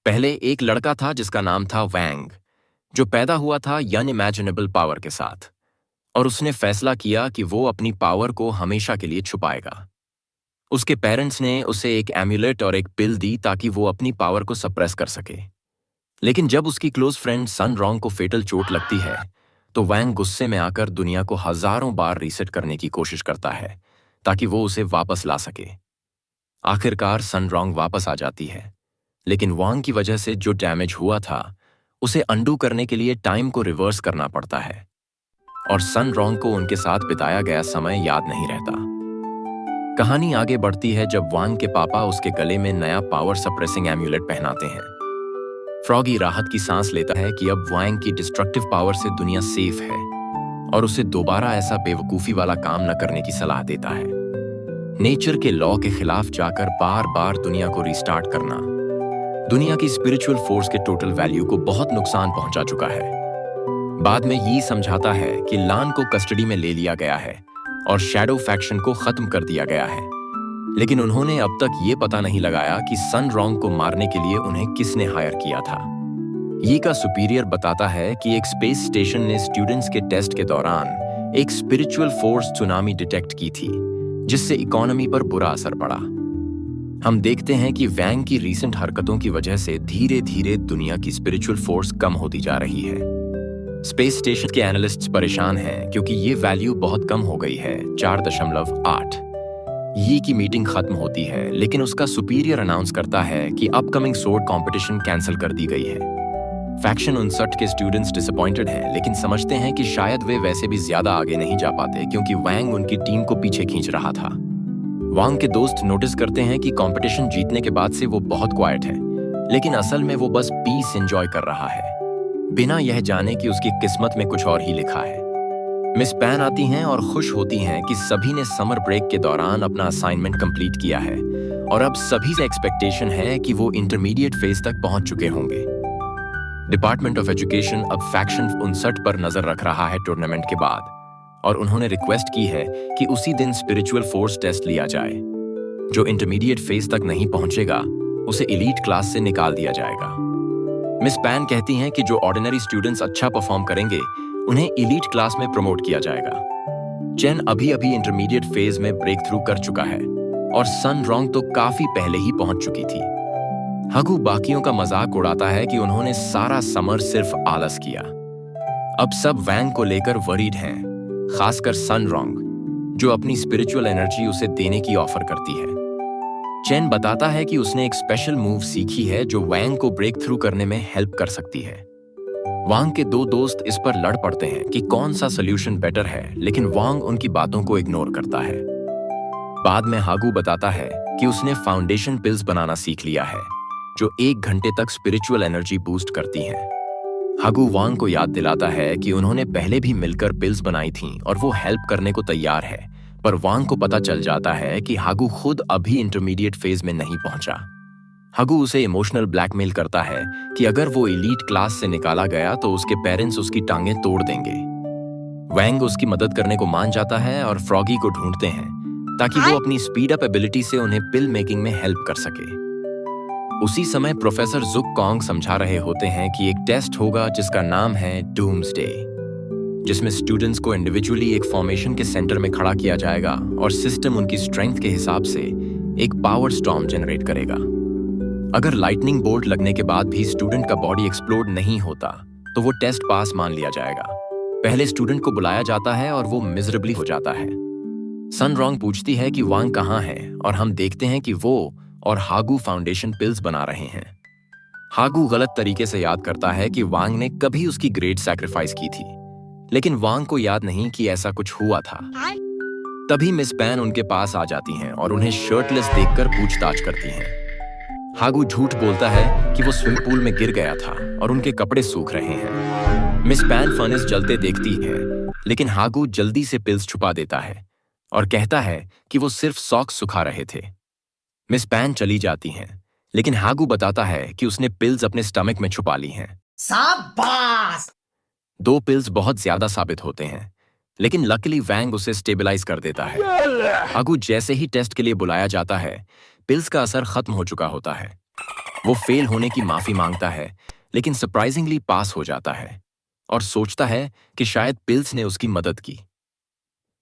पहले एक लड़का था जिसका नाम था वैंग, जो पैदा हुआ था अनइमेजिनेबल पावर के साथ। और उसने फैसला किया कि वो अपनी पावर को हमेशा के लिए छुपाएगा। उसके पेरेंट्स ने उसे एक एम्यूलेट और एक पिल दी ताकि वो अपनी पावर को सप्रेस कर सके। लेकिन जब उसकी क्लोज फ्रेंड सन रॉन्ग को फेटल चोट लगती है तो वैंग गुस्से में आकर दुनिया को हजारों बार रीसेट करने की कोशिश करता है ताकि वो उसे वापस ला सके। आखिरकार सन रॉन्ग वापस आ जाती है, लेकिन वांग की वजह से जो डैमेज हुआ था उसे अंडू करने के लिए टाइम को रिवर्स करना पड़ता है और सन रॉन्ग को उनके साथ बिताया गया समय याद नहीं रहता। कहानी आगे बढ़ती है जब वांग के पापा उसके गले में नया पावर सप्रेसिंग एम्यूलेट पहनाते हैं। फ्रॉगी राहत की सांस लेता है कि अब वांग की डिस्ट्रक्टिव पावर से दुनिया सेफ है और उसे दोबारा ऐसा बेवकूफी वाला काम न करने की सलाह देता है। नेचर के लॉ के खिलाफ जाकर बार बार दुनिया को रिस्टार्ट करना दुनिया की स्पिरिचुअल फोर्स के टोटल वैल्यू को बहुत नुकसान पहुंचा चुका है। बाद में ये समझाता है कि लान को कस्टडी में ले लिया गया है और शैडो फैक्शन को खत्म कर दिया गया है, लेकिन उन्होंने अब तक ये पता नहीं लगाया कि सन रॉन्ग को मारने के लिए उन्हें किसने हायर किया था। ये का सुपीरियर बताता है कि एक स्पेस स्टेशन ने स्टूडेंट्स के टेस्ट के दौरान एक स्पिरिचुअल फोर्स सुनामी डिटेक्ट की थी जिससे इकोनॉमी पर बुरा असर पड़ा। हम देखते हैं कि वैंग की रीसेंट हरकतों की वजह से धीरे धीरे दुनिया की स्पिरिचुअल फोर्स कम होती जा रही है। स्पेस स्टेशन के एनालिस्ट्स परेशान हैं क्योंकि ये वैल्यू बहुत कम हो गई है, 4.8। ये की मीटिंग खत्म होती है, लेकिन उसका सुपीरियर अनाउंस करता है कि अपकमिंग सोर्ड कंपटीशन कैंसिल कर दी गई है। फैक्शन 59 के स्टूडेंट्स डिसअपॉइंटेड हैं, लेकिन समझते हैं कि शायद वे वैसे भी ज्यादा आगे नहीं जा पाते क्योंकि वैंग उनकी टीम को पीछे खींच रहा था। वांग के दोस्त नोटिस करते हैं कि कंपटीशन जीतने के बाद से वो बहुत क्वाइट है, लेकिन असल में वो बस पीस एंजॉय कर रहा है, बिना यह जाने कि उसकी किस्मत में कुछ और ही लिखा है। मिस पैन आती हैं और खुश होती हैं कि सभी ने समर ब्रेक के दौरान अपना असाइनमेंट कंप्लीट किया है और अब सभी से एक्सपेक्टेशन है कि वो इंटरमीडिएट फेज तक पहुंच चुके होंगे। डिपार्टमेंट ऑफ एजुकेशन अब फैक्शन 59 पर नजर रख रहा है टूर्नामेंट के बाद, और उन्होंने रिक्वेस्ट की है कि उसी दिन स्पिरिचुअल फोर्स टेस्ट लिया जाए। जो इंटरमीडिएट फेज तक नहीं पहुंचेगा उसे एलीट क्लास से निकाल दिया जाएगा। मिस पैन कहती हैं कि जो ऑर्डिनरी स्टूडेंट्स अच्छा परफॉर्म करेंगे उन्हें एलीट क्लास में प्रमोट किया जाएगा। चेन अभी अभी इंटरमीडिएट फेज में ब्रेक थ्रू कर चुका है और सन रॉन्ग तो काफी पहले ही पहुंच चुकी थी। हगू बाकियों का मजाक उड़ाता है कि उन्होंने सारा समर सिर्फ आलस किया। अब सब वैंग को लेकर वरीड हैं, खासकर सन रॉन्ग, जो अपनी स्पिरिचुअल एनर्जी उसे देने की ऑफर करती है। चेन बताता है कि उसने एक स्पेशल मूव सीखी है जो वैंग को ब्रेक थ्रू करने में हेल्प कर सकती है। वांग के दो दोस्त इस पर लड़ पड़ते हैं कि कौन सा सॉल्यूशन बेटर है, लेकिन वांग उनकी बातों को इग्नोर करता है। बाद में हागू बताता है कि उसने फाउंडेशन पिल्स बनाना सीख लिया है जो 1 घंटे तक स्पिरिचुअल एनर्जी बूस्ट करती हैं। हागू वांग को याद दिलाता है कि उन्होंने पहले भी मिलकर पिल्स बनाई थीं और वो हेल्प करने को तैयार है, पर वांग को पता चल जाता है कि हागू खुद अभी इंटरमीडिएट फेज में नहीं पहुंचा। हागू उसे इमोशनल ब्लैकमेल करता है कि अगर वो एलीट क्लास से निकाला गया तो उसके पेरेंट्स उसकी टांगें तोड़ देंगे। वैंग उसकी मदद करने को मान जाता है और फ्रॉगी को ढूंढते हैं ताकि वो अपनी स्पीड अप एबिलिटी से उन्हें पिल मेकिंग में हेल्प कर सके। उसी समय प्रोफेसर जुक कॉन्ग समझा रहे होते हैं कि एक टेस्ट होगा जिसका नाम है डूम्सडे, जिसमें स्टूडेंट्स को इंडिविजुअली एक फॉर्मेशन के सेंटर में खड़ा किया जाएगा और सिस्टम उनकी स्ट्रेंथ के हिसाब से एक पावर स्टॉर्म जनरेट करेगा। अगर लाइटनिंग बोल्ट लगने के बाद भी स्टूडेंट का बॉडी एक्सप्लोड नहीं होता तो वो टेस्ट पास मान लिया जाएगा। पहले स्टूडेंट को बुलाया जाता है और वो मिजरेबली हो जाता है। सन रॉन्ग पूछती है कि वांग कहाँ है और हम देखते हैं कि वो और हागू फाउंडेशन पिल्स बना रहे हैं। हागू गलत तरीके से याद करता है कि वांग ने कभी उसकी ग्रेट सैक्रिफाइस की थी, लेकिन वांग को याद नहीं कि ऐसा कुछ हुआ था। तभी मिस पैन उनके पास आ जाती हैं और उन्हें शर्टलेस देखकर पूछताछ करती हैं। हागू झूठ बोलता है कि वो स्विमिंग पूल में गिर गया था और उनके कपड़े सूख रहे हैं। मिस पैन फर्नेस जलते देखती है, लेकिन हागू जल्दी से पिल्स छुपा देता है और कहता है कि वो सिर्फ सॉक्स सुखा रहे थे। मिस पैन चली जाती हैं, लेकिन हागू बताता है कि उसने पिल्स अपने स्टमक में छुपा ली हैं। शाबाश! 2 पिल्स बहुत ज्यादा साबित होते हैं, लेकिन लकीली वैंग उसे स्टेबलाइज कर देता है। हागू जैसे ही टेस्ट के लिए बुलाया जाता है, पिल्स का असर खत्म हो चुका होता है। वो फेल होने की माफी मांगता है, लेकिन सरप्राइजिंगली पास हो जाता है और सोचता है कि शायद पिल्स ने उसकी मदद की।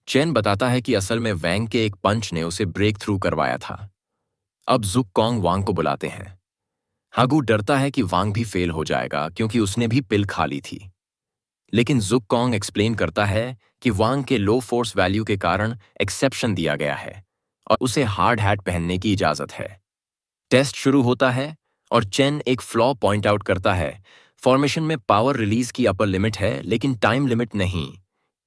चेन बताता है कि असल में वैंग के एक पंच ने उसे ब्रेक थ्रू करवाया था। अब जुक कॉन्ग वांग को बुलाते हैं। हागू डरता है कि वांग भी फेल हो जाएगा क्योंकि उसने भी पिल खा ली थी। लेकिन जुक कॉन्ग एक्सप्लेन करता है कि वांग के लो फोर्स वैल्यू के कारण एक्सेप्शन दिया गया है और उसे हार्ड हैट पहनने की इजाजत है। टेस्ट शुरू होता है और चेन एक फ्लॉ पॉइंट आउट करता है। फॉर्मेशन में पावर रिलीज की अपर लिमिट है लेकिन टाइम लिमिट नहीं,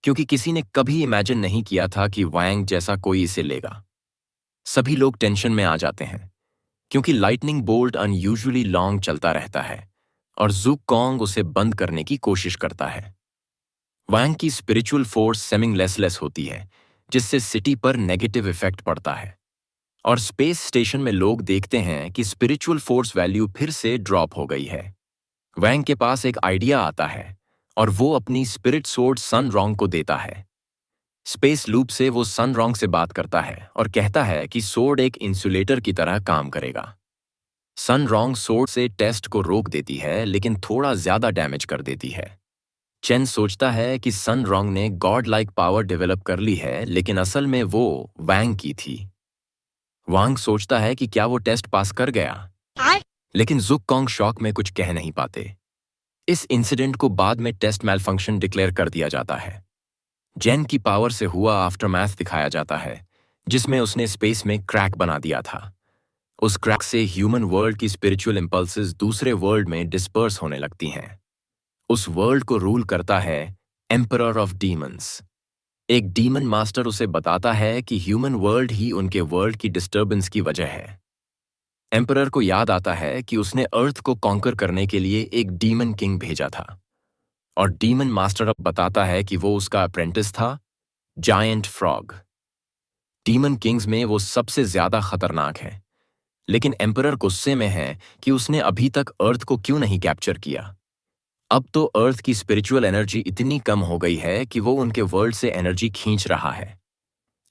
क्योंकि किसी ने कभी इमेजिन नहीं किया था कि वांग जैसा कोई इसे लेगा। सभी लोग टेंशन में आ जाते हैं क्योंकि लाइटनिंग बोल्ट अनयूजुअली लॉन्ग चलता रहता है और जुक कॉन्ग उसे बंद करने की कोशिश करता है। वांग की स्पिरिचुअल फोर्स सेमिंग लेस होती है, जिससे सिटी पर नेगेटिव इफेक्ट पड़ता है और स्पेस स्टेशन में लोग देखते हैं कि स्पिरिचुअल फोर्स वैल्यू फिर से ड्रॉप हो गई है। वैंग के पास एक आइडिया आता है और वो अपनी स्पिरिट सोर्ड सन रोंग को देता है। स्पेस लूप से वो सन रोंग से बात करता है और कहता है कि सोर्ड एक इंसुलेटर की तरह काम करेगा। सन रोंग सोर्ड से टेस्ट को रोक देती है लेकिन थोड़ा ज्यादा डैमेज कर देती है। चेन सोचता है कि सन रोंग ने गॉड लाइक पावर डेवलप कर ली है, लेकिन असल में वो वैंग की थी। वांग सोचता है कि क्या वो टेस्ट पास कर गया, लेकिन जुक कॉन्ग शॉक में कुछ कह नहीं पाते। इस इंसिडेंट को बाद में टेस्ट मैलफंक्शन डिक्लेयर कर दिया जाता है। जेन की पावर से हुआ आफ्टरमैथ दिखाया जाता है, जिसमें उसने स्पेस में क्रैक बना दिया था। उस क्रैक से ह्यूमन वर्ल्ड की स्पिरिचुअल इंपल्सेस दूसरे वर्ल्ड में डिस्पर्स होने लगती हैं। उस वर्ल्ड को रूल करता है एम्परर ऑफ डीमंस। एक डीमन मास्टर उसे बताता है कि ह्यूमन वर्ल्ड ही उनके वर्ल्ड की डिस्टर्बेंस की वजह है। एम्परर को याद आता है कि उसने अर्थ को कॉन्कर करने के लिए एक डीमन किंग भेजा था और डीमन मास्टर अब बताता है कि वो उसका अप्रेंटिस था, जायंट फ्रॉग। डीमन किंग्स में वो सबसे ज्यादा खतरनाक है, लेकिन एम्परर गुस्से में है कि उसने अभी तक अर्थ को क्यों नहीं कैप्चर किया। अब तो अर्थ की स्पिरिचुअल एनर्जी इतनी कम हो गई है कि वो उनके वर्ल्ड से एनर्जी खींच रहा है।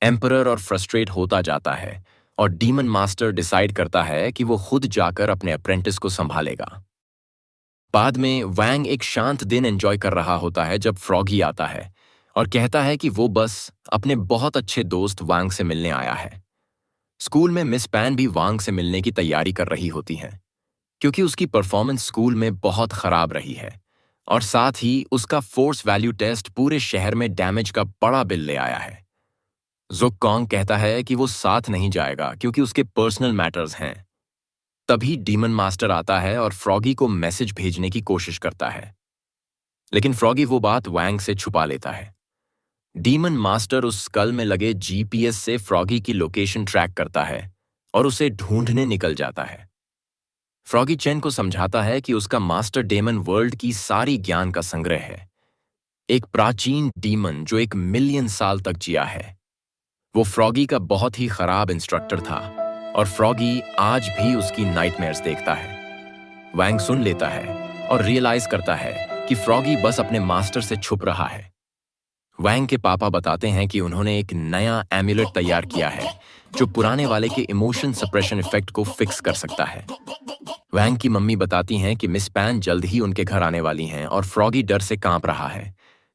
एम्परर और फ्रस्ट्रेट होता जाता है और डीमन मास्टर डिसाइड करता है कि वो खुद जाकर अपने अप्रेंटिस को संभालेगा। बाद में वैंग एक शांत दिन एंजॉय कर रहा होता है जब फ्रॉगी आता है और कहता है कि वो बस अपने बहुत अच्छे दोस्त वांग से मिलने आया है। स्कूल में मिस पैन भी वांग से मिलने की तैयारी कर रही होती हैं, क्योंकि उसकी परफॉर्मेंस स्कूल में बहुत खराब रही है और साथ ही उसका फोर्स वैल्यू टेस्ट पूरे शहर में डैमेज का बड़ा बिल ले आया है। जुक कॉन्ग कहता है कि वो साथ नहीं जाएगा क्योंकि उसके पर्सनल मैटर्स हैं। तभी डीमन मास्टर आता है और फ्रॉगी को मैसेज भेजने की कोशिश करता है, लेकिन फ्रॉगी वो बात वैंग से छुपा लेता है। डीमन मास्टर उस स्कल में लगे जीपीएस से फ्रॉगी की लोकेशन ट्रैक करता है और उसे ढूंढने निकल जाता है। फ्रॉगी चेन को समझाता है कि उसका मास्टर डेमन वर्ल्ड की सारी ज्ञान का संग्रह है, एक प्राचीन डीमन जो 1 मिलियन साल तक जिया है। वो फ्रॉगी का बहुत ही खराब इंस्ट्रक्टर था और फ्रॉगी आज भी उसकी नाइटमेयर्स देखता है। वैंग सुन लेता है और रियलाइज करता है कि फ्रॉगी बस अपने मास्टर से छुप रहा है। वैंग के पापा बताते हैं कि उन्होंने एक नया एम्यूलेट तैयार किया है जो पुराने वाले के इमोशन सप्रेशन इफेक्ट को फिक्स कर सकता है। वैंग की मम्मी बताती हैं कि मिस पैन जल्द ही उनके घर आने वाली हैं और फ्रॉगी डर से कांप रहा है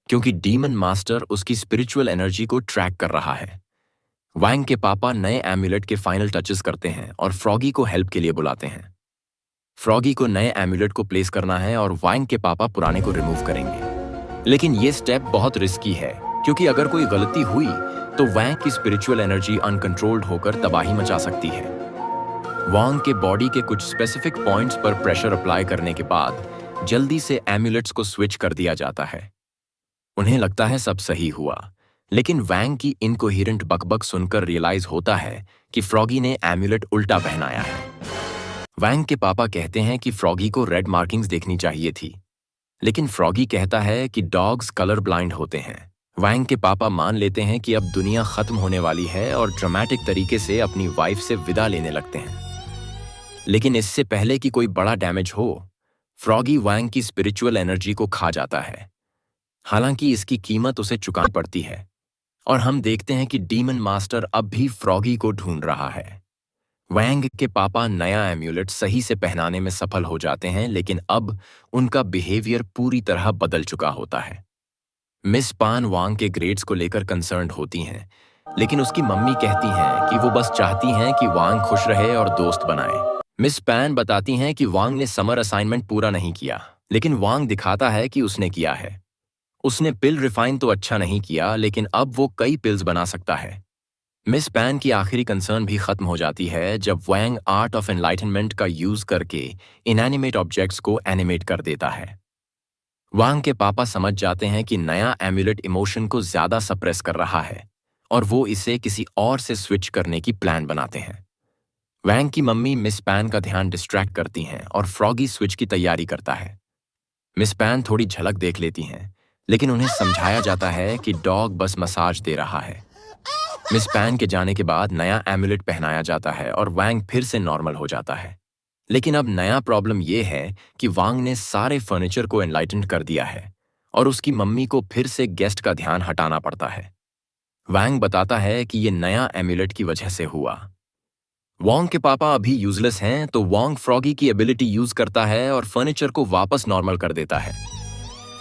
क्योंकि डीमन मास्टर उसकी स्पिरिचुअल एनर्जी को ट्रैक कर रहा है। वैंग के पापा नए एम्यूलेट के फाइनल टचेस करते हैं और फ्रॉगी को हेल्प के लिए बुलाते हैं। फ्रॉगी को नए एम्यूलेट को प्लेस करना है और वैंग के पापा पुराने को रिमूव करेंगे, लेकिन ये स्टेप बहुत रिस्की है क्योंकि अगर कोई गलती हुई तो वैंग की स्पिरिचुअल एनर्जी अनकंट्रोल्ड होकर तबाही मचा सकती है। वांग के बॉडी के कुछ स्पेसिफिक पॉइंट्स पर प्रेशर अप्लाई करने के बाद जल्दी से एम्यूलेट्स को स्विच कर दिया जाता है। उन्हें लगता है सब सही हुआ, लेकिन वैंग की इनकोहेरेंट बकबक सुनकर रियलाइज होता है कि फ्रॉगी ने एम्यूलेट उल्टा पहनाया है। वैंग के पापा कहते हैं कि फ्रॉगी को रेड मार्किंग्स देखनी चाहिए थी, लेकिन फ्रॉगी कहता है कि डॉग्स कलर ब्लाइंड होते हैं। वैंग के पापा मान लेते हैं कि अब दुनिया खत्म होने वाली है और ड्रामेटिक तरीके से अपनी वाइफ से विदा लेने लगते हैं। लेकिन इससे पहले कि कोई बड़ा डैमेज हो, फ्रॉगी वैंग की स्पिरिचुअल एनर्जी को खा जाता है। हालांकि इसकी कीमत उसे चुकानी पड़ती है और हम देखते हैं कि डीमन मास्टर अब भी फ्रॉगी को ढूंढ रहा है। वैंग के पापा नया एम्यूलेट सही से पहनाने में सफल हो जाते हैं, लेकिन अब उनका बिहेवियर पूरी तरह बदल चुका होता है। मिस पान वांग के ग्रेड्स को लेकर कंसर्न्ड होती हैं, लेकिन उसकी मम्मी कहती हैं कि वो बस चाहती हैं कि वांग खुश रहे और दोस्त बनाए। मिस पैन बताती हैं कि वांग ने समर असाइनमेंट पूरा नहीं किया, लेकिन वांग दिखाता है कि उसने किया है। उसने पिल रिफाइन तो अच्छा नहीं किया, लेकिन अब वो कई पिल्स बना सकता है। मिस पैन की आखिरी कंसर्न भी खत्म हो जाती है जब वैंग आर्ट ऑफ एनलाइटनमेंट का यूज करके इनएनिमेट ऑब्जेक्ट्स को एनिमेट कर देता है। वांग के पापा समझ जाते हैं कि नया एम्यूलेट इमोशन को ज्यादा सप्रेस कर रहा है और वो इसे किसी और से स्विच करने की प्लान बनाते हैं। वैंग की मम्मी मिस पैन का ध्यान डिस्ट्रैक्ट करती हैं और फ्रॉगी स्विच की तैयारी करता है। मिस पैन थोड़ी झलक देख लेती हैं, लेकिन उन्हें समझाया जाता है कि डॉग बस मसाज दे रहा है। मिस पैन के जाने के बाद नया एम्यूलेट पहनाया जाता है और वैंग फिर से नॉर्मल हो जाता है। लेकिन अब नया प्रॉब्लम यह है कि वांग ने सारे फर्नीचर को एनलाइटन कर दिया है और उसकी मम्मी को फिर से गेस्ट का ध्यान हटाना पड़ता है। वैंग बताता है कि यह नया एम्यूलेट की वजह से हुआ। वॉन्ग के पापा अभी यूजलेस हैं, तो वॉन्ग फ्रॉगी की एबिलिटी यूज करता है और फर्नीचर को वापस नॉर्मल कर देता है।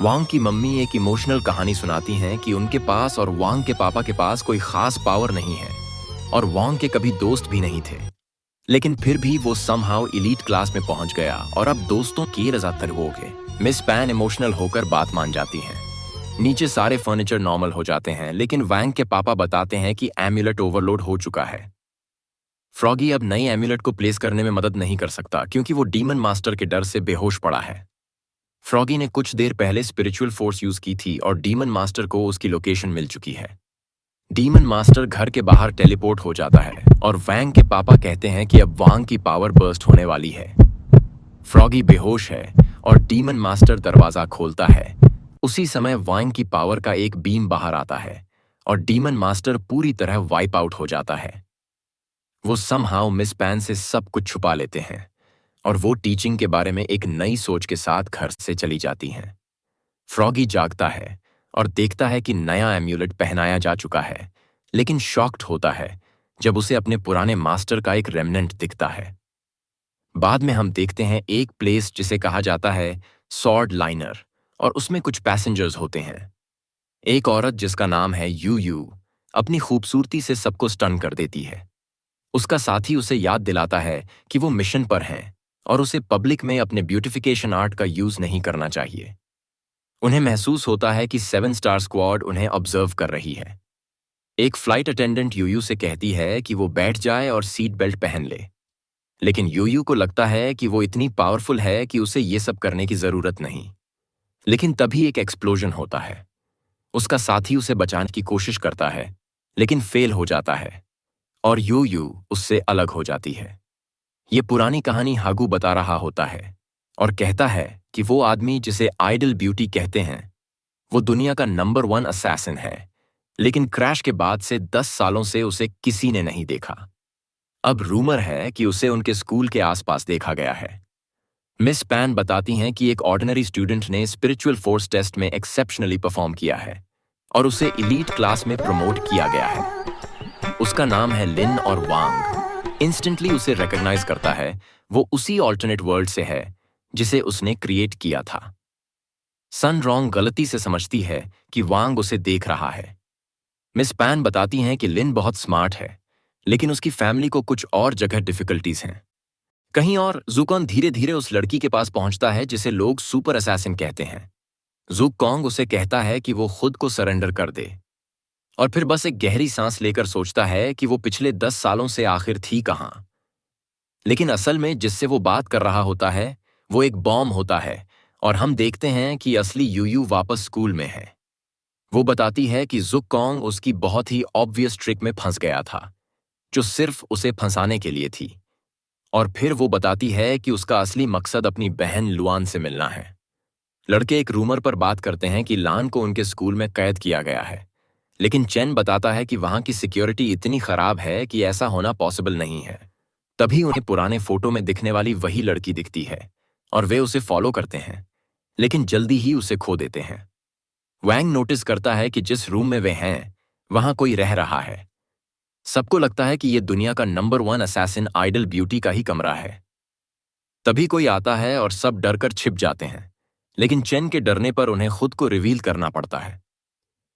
वांग की मम्मी एक इमोशनल कहानी सुनाती हैं कि उनके पास और वांग के पापा के पास कोई खास पावर नहीं है और वांग के कभी दोस्त भी नहीं थे, लेकिन फिर भी वो समहाउ एलीट क्लास में पहुंच गया और अब दोस्तों की रजातर हो गए। मिस पैन इमोशनल होकर बात मान जाती हैं। नीचे सारे फर्नीचर नॉर्मल हो जाते हैं, लेकिन वैंग के पापा बताते हैं कि एम्यूलेट ओवरलोड हो चुका है। फ्रॉगी अब नई एम्यूलेट को प्लेस करने में मदद नहीं कर सकता क्योंकि वो डीमन मास्टर के डर से बेहोश पड़ा है। फ्रॉगी ने कुछ देर पहले स्पिरिचुअल फोर्स यूज की थी और डीमन मास्टर को उसकी लोकेशन मिल चुकी है। डीमन मास्टर घर के बाहर टेलीपोर्ट हो जाता है और वैंग के पापा कहते हैं कि अब वांग की पावर बर्स्ट होने वाली है। फ्रॉगी बेहोश है और डीमन मास्टर दरवाजा खोलता है। उसी समय वांग की पावर का एक बीम बाहर आता है और डीमन मास्टर पूरी तरह वाइप आउट हो जाता है। वो समहाउ मिस पैन से सब कुछ छुपा लेते हैं और वो टीचिंग के बारे में एक नई सोच के साथ घर से चली जाती हैं। फ्रॉगी जागता है और देखता है कि नया एम्यूलेट पहनाया जा चुका है, लेकिन शॉक्ड होता है जब उसे अपने पुराने मास्टर का एक रेमनेंट दिखता है। बाद में हम देखते हैं एक प्लेस जिसे कहा जाता है सॉर्ड लाइनर और उसमें कुछ पैसेंजर्स होते हैं। एक औरत जिसका नाम है यू यू अपनी खूबसूरती से सबको स्टन कर देती है। उसका साथी उसे याद दिलाता है कि वो मिशन पर हैं और उसे पब्लिक में अपने ब्यूटिफिकेशन आर्ट का यूज नहीं करना चाहिए। उन्हें महसूस होता है कि 7 स्टार स्क्वाड उन्हें ऑब्जर्व कर रही है। एक फ्लाइट अटेंडेंट यूयू से कहती है कि वो बैठ जाए और सीट बेल्ट पहन ले, लेकिन यूयू को लगता है कि वो इतनी पावरफुल है कि उसे ये सब करने की जरूरत नहीं। लेकिन तभी एक एक्सप्लोजन होता है। उसका साथी उसे बचाने की कोशिश करता है, लेकिन फेल हो जाता है और यूयू उससे अलग हो जाती है। ये पुरानी कहानी हागू बता रहा होता है और कहता है कि वो आदमी जिसे आइडल ब्यूटी कहते हैं वो दुनिया का नंबर 1 असैसिन है, लेकिन क्रैश के बाद से 10 सालों से उसे किसी ने नहीं देखा। अब रूमर है कि उसे उनके स्कूल के आसपास देखा गया है। मिस पैन बताती हैं कि एक ऑर्डिनरी स्टूडेंट ने स्पिरिचुअल फोर्स टेस्ट में एक्सेप्शनली परफॉर्म किया है और उसे एलीट क्लास में प्रमोट किया गया है। उसका नाम है लिन और वांग इंस्टेंटली उसे रिकॉग्नाइज करता है। वो उसी ऑल्टरनेट वर्ल्ड से है जिसे उसने क्रिएट किया था। सन रॉन्ग गलती से समझती है कि वांग उसे देख रहा है। मिस पैन बताती हैं कि लिन बहुत स्मार्ट है, लेकिन उसकी फैमिली को कुछ और जगह डिफिकल्टीज हैं। कहीं और जुकॉन धीरे धीरे उस लड़की के पास पहुंचता है जिसे लोग सुपर असैसिन कहते हैं। जुकॉन्ग उसे कहता है कि वो खुद को सरेंडर कर दे और फिर बस एक गहरी सांस लेकर सोचता है कि वो पिछले 10 सालों से आखिर थी कहां। लेकिन असल में जिससे वो बात कर रहा होता है वो एक बॉम्ब होता है और हम देखते हैं कि असली यूयू वापस स्कूल में है। वो बताती है कि जुकॉन्ग उसकी बहुत ही ऑब्वियस ट्रिक में फंस गया था जो सिर्फ उसे फंसाने के लिए थी, और फिर वो बताती है कि उसका असली मकसद अपनी बहन लुआन से मिलना है। लड़के एक रूमर पर बात करते हैं कि लान को उनके स्कूल में कैद किया गया है, लेकिन चेन बताता है कि वहां की सिक्योरिटी इतनी खराब है कि ऐसा होना पॉसिबल नहीं है। तभी उन्हें पुराने फोटो में दिखने वाली वही लड़की दिखती है और वे उसे फॉलो करते हैं, लेकिन जल्दी ही उसे खो देते हैं। वैंग नोटिस करता है कि जिस रूम में वे हैं वहां कोई रह रहा है। सबको लगता है कि ये दुनिया का नंबर 1 असैसिन आइडल ब्यूटी का ही कमरा है। तभी कोई आता है और सब डरकर छिप जाते हैं, लेकिन चेन के डरने पर उन्हें खुद को रिवील करना पड़ता है।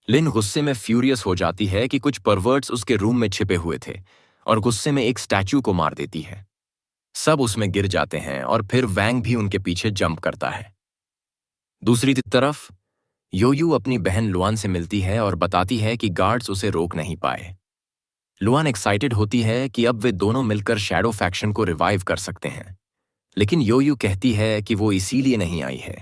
लिन गुस्से में फ्यूरियस हो जाती है कि कुछ परवर्ट्स उसके रूम में छिपे हुए थे और गुस्से में एक स्टैचू को मार देती है। सब उसमें गिर जाते हैं और फिर वैंग भी उनके पीछे जंप करता है। दूसरी तरफ योयू अपनी बहन लुआन से मिलती है और बताती है कि गार्ड्स उसे रोक नहीं पाए। लुआन एक्साइटेड होती है कि अब वे दोनों मिलकर शैडो फैक्शन को रिवाइव कर सकते हैं, लेकिन योयू कहती है कि वो इसीलिए नहीं आई है।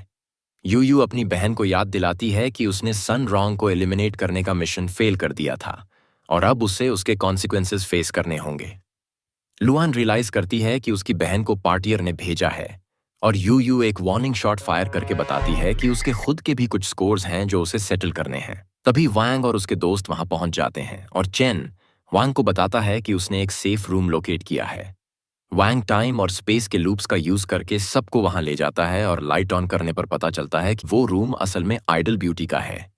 योयू अपनी बहन को याद दिलाती है कि उसने सन रॉन्ग को एलिमिनेट करने का मिशन फेल कर दिया था और अब उसे उसके कॉन्सिक्वेंसेस फेस करने होंगे। लुआन रियलाइज करती है कि उसकी बहन को पार्टियर ने भेजा है और यूयू एक वार्निंग शॉट फायर करके बताती है कि उसके खुद के भी कुछ स्कोर्स हैं जो उसे सेटल करने हैं। तभी वांग और उसके दोस्त वहां पहुंच जाते हैं और चेन वांग को बताता है कि उसने एक सेफ रूम लोकेट किया है। वांग टाइम और स्पेस के लूप्स का यूज करके सबको वहां ले जाता है और लाइट ऑन करने पर पता चलता है कि वो रूम असल में आइडल ब्यूटी का है।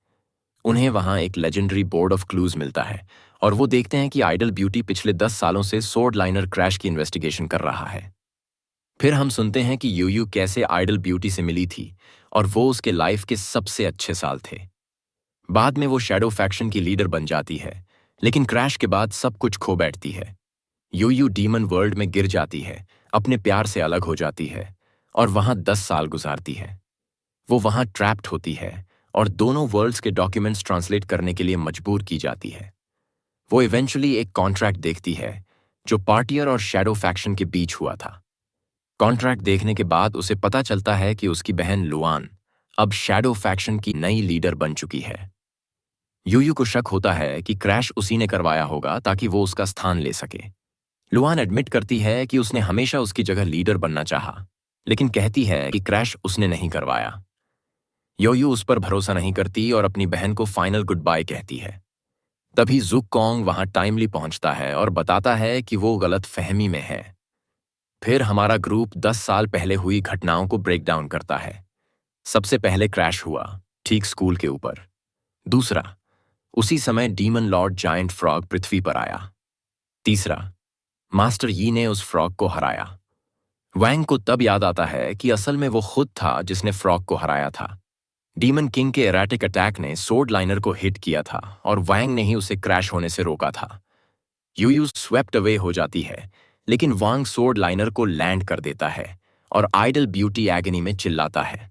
उन्हें वहां एक लेजेंडरी बोर्ड ऑफ क्लूज मिलता है और वो देखते हैं कि आइडल ब्यूटी पिछले 10 सालों से सोर्ड लाइनर क्रैश की इन्वेस्टिगेशन कर रहा है। फिर हम सुनते हैं कि यूयू कैसे आइडल ब्यूटी से मिली थी और वो उसके लाइफ के सबसे अच्छे साल थे। बाद में वो शैडो फैक्शन की लीडर बन जाती है, लेकिन क्रैश के बाद सब कुछ खो बैठती है। यूयू डीमन वर्ल्ड में गिर जाती है, अपने प्यार से अलग हो जाती है और वहां 10 साल गुजारती है। वो वहां ट्रैप्ड होती है और दोनों वर्ल्ड्स के डॉक्यूमेंट्स ट्रांसलेट करने के लिए मजबूर की जाती है। वो इवेंचुअली एक कॉन्ट्रैक्ट देखती है जो पार्टियर और शैडो फैक्शन के बीच हुआ था। कॉन्ट्रैक्ट देखने के बाद उसे पता चलता है कि उसकी बहन लुआन अब शैडो फैक्शन की नई लीडर बन चुकी है। यूयू को शक होता है कि क्रैश उसी ने करवाया होगा ताकि वो उसका स्थान ले सके। लुआन एडमिट करती है कि उसने हमेशा उसकी जगह लीडर बनना चाहा, लेकिन कहती है कि क्रैश उसने नहीं करवाया। योयू उस पर भरोसा नहीं करती और अपनी बहन को फाइनल गुड बाय कहती है। तभी जुक कॉन्ग वहां टाइमली पहुंचता है और बताता है कि वो गलत फहमी में है। फिर हमारा ग्रुप 10 साल पहले हुई घटनाओं को ब्रेक डाउन करता है। सबसे पहले क्रैश हुआ ठीक स्कूल के ऊपर। दूसरा, उसी समय डीमन लॉर्ड जायंट फ्रॉग पृथ्वी पर आया। तीसरा, मास्टर यी ने उस फ्रॉग को हराया। वैंग को तब याद आता है कि असल में वो खुद था जिसने फ्रॉग को हराया था। डीमन किंग के एराटिक अटैक ने सोर्ड लाइनर को हिट किया था और वैंग ने ही उसे क्रैश होने से रोका था। यूयू स्वेप्ट अवे हो जाती है, लेकिन वांग सोर्ड लाइनर को लैंड कर देता है और आइडल ब्यूटी एगनी में चिल्लाता है।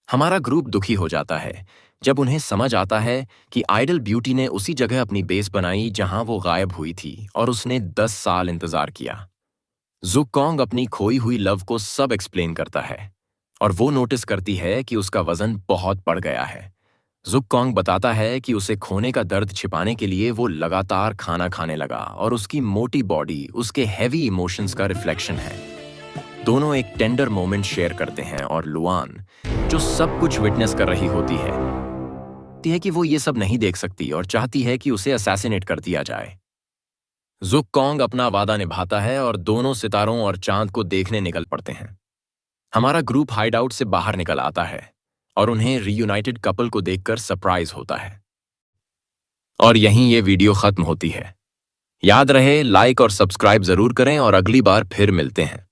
हमारा ग्रुप दुखी हो जाता है जब उन्हें समझ आता है कि आइडल ब्यूटी ने उसी जगह अपनी बेस बनाई जहां वो गायब हुई थी और उसने 10 साल इंतजार किया। जुक कॉन्ग अपनी खोई हुई लव को सब एक्सप्लेन करता है और वो नोटिस करती है कि उसका वजन बहुत बढ़ गया है। जुक कॉन्ग बताता है कि उसे खोने का दर्द छिपाने के लिए वो लगातार खाना खाने लगा और उसकी मोटी बॉडी उसके हैवी इमोशंस का रिफ्लेक्शन है। दोनों एक टेंडर मोमेंट शेयर करते हैं और लुआन, जो सब कुछ विटनेस कर रही होती है कि वो ये सब नहीं देख सकती और चाहती है कि उसे असैसिनेट कर दिया जाए। जुक कॉन्ग अपना वादा निभाता है और दोनों सितारों और चांद को देखने निकल पड़ते हैं। हमारा ग्रुप हाइडआउट से बाहर निकल आता है और उन्हें रीयूनाइटेड कपल को देखकर सरप्राइज होता है। और यहीं ये वीडियो खत्म होती है। याद रहे, लाइक और सब्सक्राइब जरूर करें और अगली बार फिर मिलते हैं।